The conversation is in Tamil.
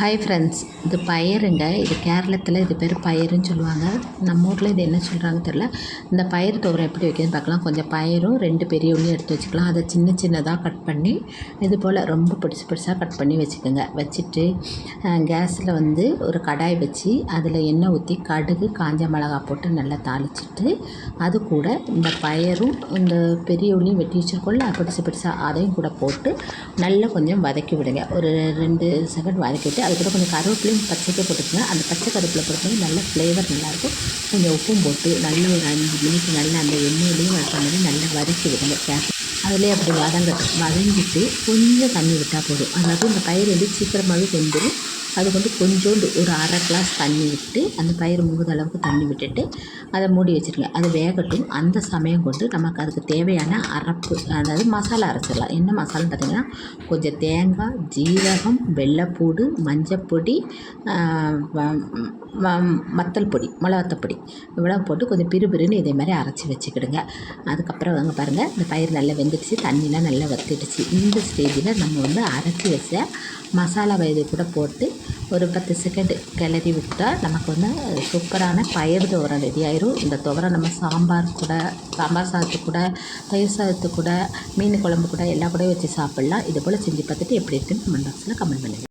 ஹாய் ஃப்ரெண்ட்ஸ், இது பயறுங்க. இது கேரளத்தில் இது பேர் பயறுன்னு சொல்லுவாங்க. நம்ம ஊரில் இது என்ன சொல்கிறாங்க தெரில. இந்த பயிறு துவரம் எப்படி வைக்கிறதுன்னு பார்க்கலாம். கொஞ்சம் பயிரும் 2 பெரிய உள்ளியும் எடுத்து வச்சுக்கலாம். அதை சின்ன சின்னதாக கட் பண்ணி இது போல் ரொம்ப பெருசாக கட் பண்ணி வச்சுக்கோங்க. வச்சுட்டு கேஸில் ஒரு கடாய் வச்சு அதில் எண்ணெய் ஊற்றி கடுகு காஞ்ச மிளகா போட்டு நல்லா தாளிச்சிட்டு அது கூட இந்த பயரும் இந்த பெரிய உள்ளியும் வெட்டி வச்சுருக்கோம்ல பெருசாக அதையும் கூட போட்டு நல்லா கொஞ்சம் வதக்கி விடுங்க. ஒரு 2 செகண்ட் வதக்கிட்டு அது கூட கொஞ்சம் கருவேப்பிலையும் பச்சைக்கே போட்டுக்கோங்க. அந்த பச்சை கருவேப்பிலை போட்டுக்கோங்க, நல்ல ஃப்ளேவர் நல்லாயிருக்கும். கொஞ்சம் உப்பும் போட்டு நல்ல ஒரு 5 மினிட் நல்லா அந்த எண்ணெயிலையும் வதக்க மாதிரி நல்லா வதக்கி விடுங்க. அதிலே அப்படி வதங்கிட்டு கொஞ்சம் தண்ணி விட்டால் போதும். அதாவது இந்த பயிர் சீக்கிரமாகவே வெந்துடும். அது கொஞ்சோண்டு ஒரு 1/2 கிளாஸ் தண்ணி விட்டு அந்த பயிர் முழுகிற அளவுக்கு தண்ணி விட்டுட்டு அதை மூடி வச்சுருங்க. அது வேகட்டும். அந்த சமயம் நமக்கு அதுக்கு தேவையான அரைப்பு, அதாவது மசாலா அரைச்சிடலாம். என்ன மசாலான்னு பார்த்திங்கன்னா, கொஞ்சம் தேங்காய், ஜீரகம், வெள்ளைப்பூடு, மஞ்சப்பொடி, வத்தல் பொடி, மிளகாத்தப்பொடி இவ்வளோ போட்டு கொஞ்சம் பிறுபிறுன்னு இதே மாதிரி அரைச்சி வச்சுக்கிடுங்க. அதுக்கப்புறம் பாருங்கள், இந்த பயிர் நல்லா வெந்துடுச்சு, தண்ணிலாம் நல்லா வத்திடுச்சு. இந்த ஸ்டேஜில் நம்ம அரைச்சி வச்ச மசாலாவை இது கூட போட்டு ஒரு 10 செகண்ட் கிளறி விட்டால் நமக்கு சூப்பரான பயிர் துவரம் ரெடி ஆயிரும். இந்த துவரம் நம்ம சாம்பார் சாதத்து கூட, தயிர் சாதத்து கூட, மீன் குழம்பு கூட எல்லா கூடயும் வச்சு சாப்பிட்லாம். இது போல் செஞ்சு பார்த்துட்டு எப்படி இருக்குன்னு கமெண்ட் பாக்ஸில் கமெண்ட் பண்ணுங்கள்.